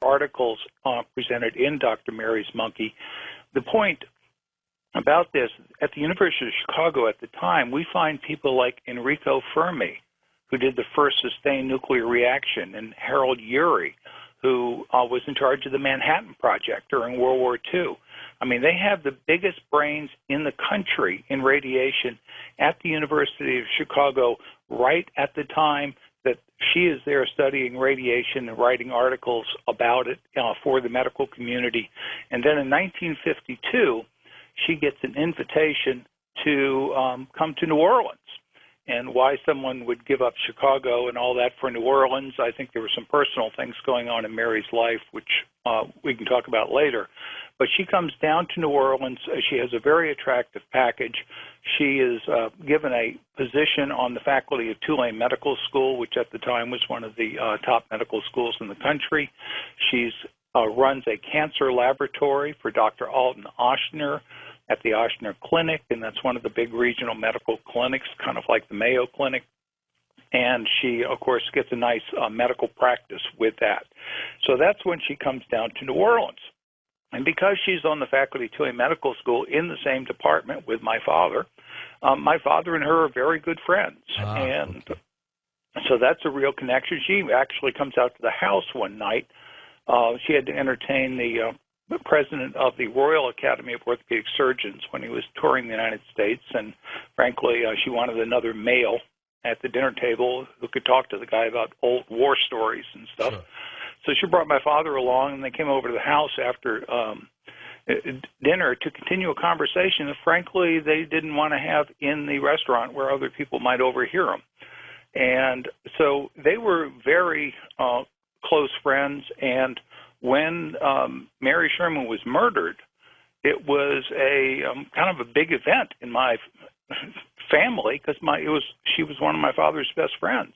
articles presented in Dr. Mary's Monkey. The point about this, at the University of Chicago at the time, we find people like Enrico Fermi, who did the first sustained nuclear reaction, and Harold Urey, who was in charge of the Manhattan Project during World War II. I mean, they have the biggest brains in the country in radiation at the University of Chicago right at the time that she is there studying radiation and writing articles about it for the medical community. And then in 1952, she gets an invitation to come to New Orleans. And why someone would give up Chicago and all that for New Orleans, I think there were some personal things going on in Mary's life, which we can talk about later. But she comes down to New Orleans. She has a very attractive package. She is given a position on the faculty of Tulane Medical School, which at the time was one of the top medical schools in the country. She's runs a cancer laboratory for Dr. Alton Ochsner at the Ochsner Clinic, and that's one of the big regional medical clinics, kind of like the Mayo Clinic. And she, of course, gets a nice medical practice with that. So that's when she comes down to New Orleans. And because she's on the faculty of Tulane Medical School in the same department with my father and her are very good friends. And so that's a real connection. She actually comes out to the house one night. She had to entertain the president of the Royal Academy of Orthopedic Surgeons when he was touring the United States, and frankly, she wanted another male at the dinner table who could talk to the guy about old war stories and stuff. Sure. So she brought my father along, and they came over to the house after dinner to continue a conversation that, frankly, they didn't want to have in the restaurant where other people might overhear them. And so they were very close friends, and when Mary Sherman was murdered, it was a kind of a big event in my family because she was one of my father's best friends,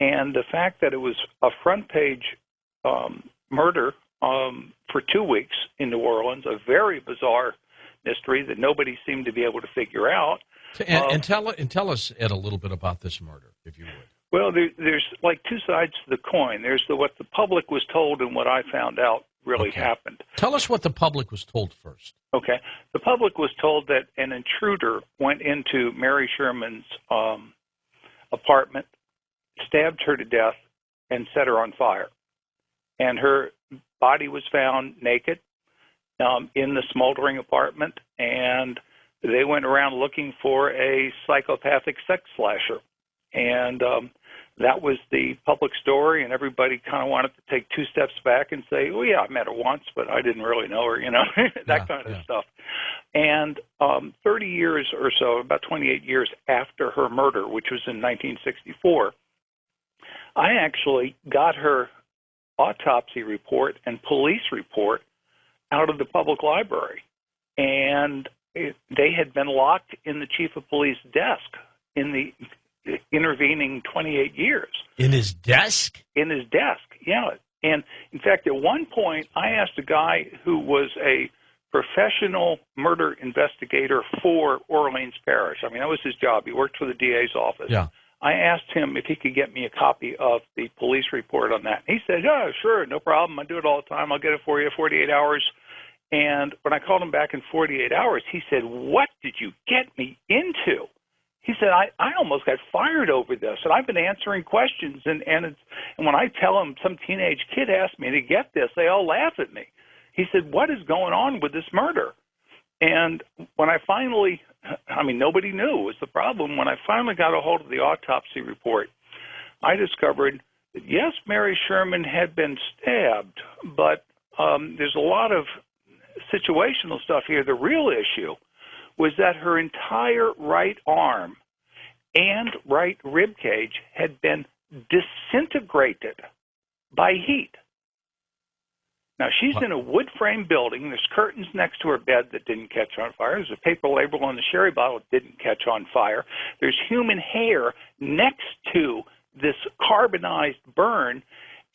and the fact that it was a front page murder for 2 weeks in New Orleans, a very bizarre mystery that nobody seemed to be able to figure out. And tell us, Ed, a little bit about this murder, if you would. Well, there's like two sides to the coin. There's what the public was told and what I found out really happened. Tell us what the public was told first. Okay. The public was told that an intruder went into Mary Sherman's apartment, stabbed her to death, and set her on fire. And her body was found naked in the smoldering apartment, and they went around looking for a psychopathic sex slasher. And that was the public story, and everybody kind of wanted to take two steps back and say, oh, yeah, I met her once, but I didn't really know her, that kind of stuff. And 30 years or so, about 28 years after her murder, which was in 1964, I actually got her autopsy report and police report out of the public library. And they had been locked in the chief of police desk in the intervening 28 years. In his desk? In his desk, yeah. And, in fact, at one point, I asked a guy who was a professional murder investigator for Orleans Parish. I mean, that was his job. He worked for the DA's office. Yeah. I asked him if he could get me a copy of the police report on that. He said, yeah, sure, no problem. I do it all the time. I'll get it for you in 48 hours. And when I called him back in 48 hours, he said, what did you get me into? He said, I almost got fired over this, and I've been answering questions, and when I tell them some teenage kid asked me to get this, they all laugh at me. He said, what is going on with this murder? And when I finally, nobody knew was the problem. When I finally got a hold of the autopsy report, I discovered that, yes, Mary Sherman had been stabbed, but there's a lot of situational stuff here. The real issue was that her entire right arm and right rib cage had been disintegrated by heat. Now, she's in a wood frame building. There's curtains next to her bed that didn't catch on fire. There's a paper label on the sherry bottle that didn't catch on fire. There's human hair next to this carbonized burn,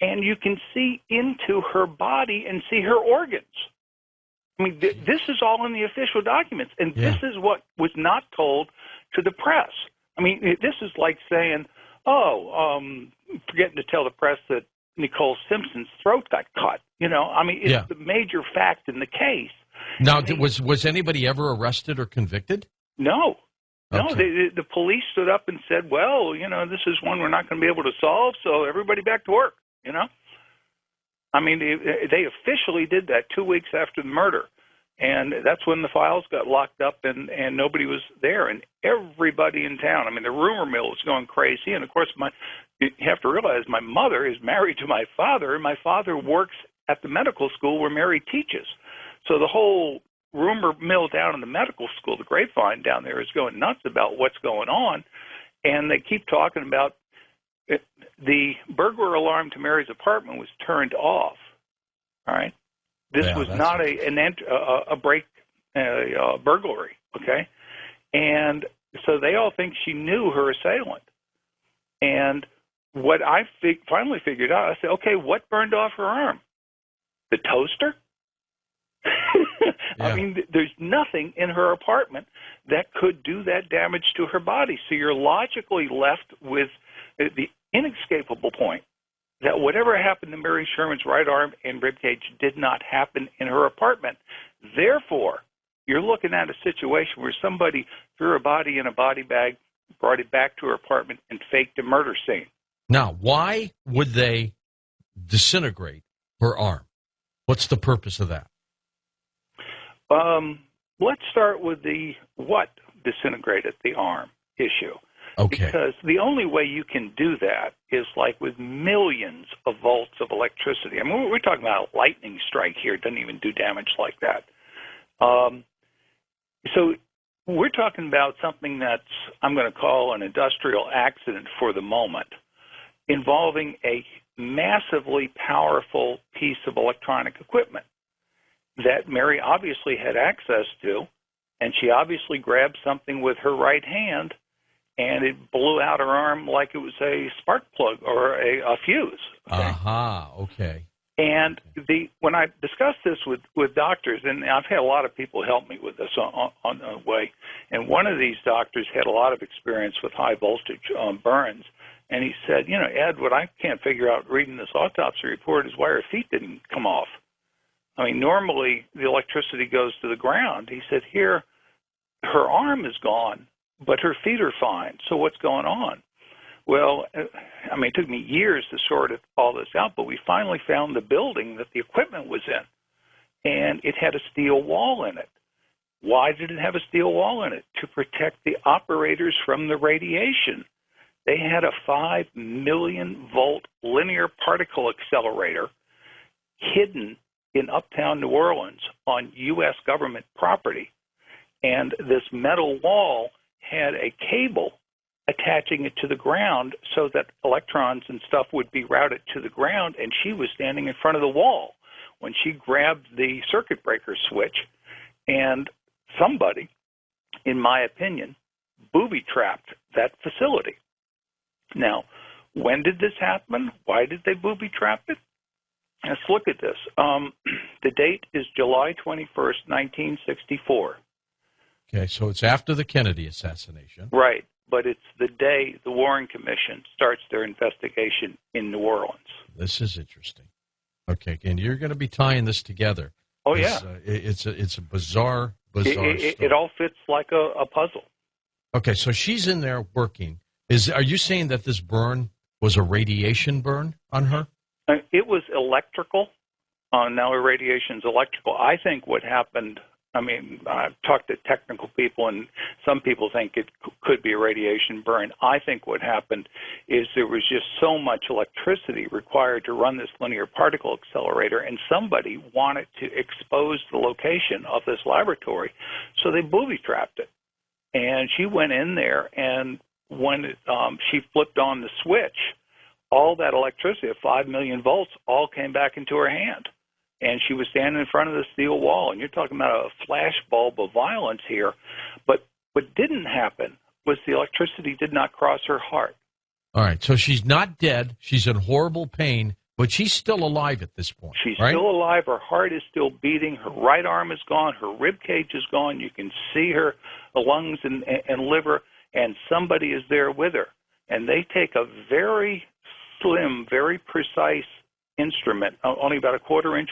and you can see into her body and see her organs. I mean, this is all in the official documents, and this is what was not told to the press. I mean, this is like saying, forgetting to tell the press that, Nicole Simpson's throat got cut. I mean, it's the major fact in the case. Now, was anybody ever arrested or convicted? No. No, Okay. the police stood up and said, well, this is one we're not going to be able to solve, so everybody back to work, I mean, they officially did that 2 weeks after the murder, and that's when the files got locked up and nobody was there, and everybody in town, I mean, the rumor mill was going crazy, and of course, you have to realize my mother is married to my father, and my father works at the medical school where Mary teaches. So the whole rumor mill down in the medical school, the grapevine down there, is going nuts about what's going on, and they keep talking about it. The burglar alarm to Mary's apartment was turned off. All right, this was not a burglary. Okay, and so they all think she knew her assailant. And what I finally figured out, I said, okay, what burned off her arm? The toaster? I mean, there's nothing in her apartment that could do that damage to her body. So you're logically left with the inescapable point that whatever happened to Mary Sherman's right arm and ribcage did not happen in her apartment. Therefore, you're looking at a situation where somebody threw her body in a body bag, brought it back to her apartment, and faked a murder scene. Now, why would they disintegrate her arm? What's the purpose of that? Let's start with the what disintegrated the arm issue. Okay. Because the only way you can do that is like with millions of volts of electricity. I mean, we're talking about a lightning strike here. It doesn't even do damage like that. So we're talking about something that's, I'm going to call an industrial accident for the moment, involving a massively powerful piece of electronic equipment that Mary obviously had access to, and she obviously grabbed something with her right hand, and it blew out her arm like it was a spark plug or a fuse. Okay. And when I discussed this with doctors, and I've had a lot of people help me with this on the way, and one of these doctors had a lot of experience with high voltage burns, and he said, Ed, what I can't figure out reading this autopsy report is why her feet didn't come off. I mean, normally the electricity goes to the ground. He said, here, her arm is gone, but her feet are fine. So what's going on? Well, I mean, it took me years to sort all this out, but we finally found the building that the equipment was in, and it had a steel wall in it. Why did it have a steel wall in it? To protect the operators from the radiation. They had a 5 million volt linear particle accelerator hidden in uptown New Orleans on U.S. government property. And this metal wall had a cable attaching it to the ground so that electrons and stuff would be routed to the ground, and she was standing in front of the wall when she grabbed the circuit breaker switch, and somebody, in my opinion, booby-trapped that facility. Now, when did this happen? Why did they booby-trap it? Let's look at this. The date is July 21st, 1964. Okay, so it's after the Kennedy assassination. Right, but it's the day the Warren Commission starts their investigation in New Orleans. This is interesting. Okay, and you're going to be tying this together. Oh, yeah. It's a bizarre story. It all fits like a puzzle. Okay, so she's in there working. Are you saying that this burn was a radiation burn on her? It was electrical. Now radiation's electrical. I think what happened, I mean, I've talked to technical people, and some people think it could be a radiation burn. I think what happened is there was just so much electricity required to run this linear particle accelerator, and somebody wanted to expose the location of this laboratory, so they booby-trapped it. And she went in there, and when she flipped on the switch, all that electricity of 5 million volts all came back into her hand. And she was standing in front of the steel wall. And you're talking about a flash bulb of violence here. But what didn't happen was the electricity did not cross her heart. All right, so she's not dead. She's in horrible pain, but she's still alive at this point. She's right? still alive. Her heart is still beating. Her right arm is gone. Her rib cage is gone. You can see her lungs and liver, and somebody is there with her. And they take a very slim, very precise instrument, only about a quarter inch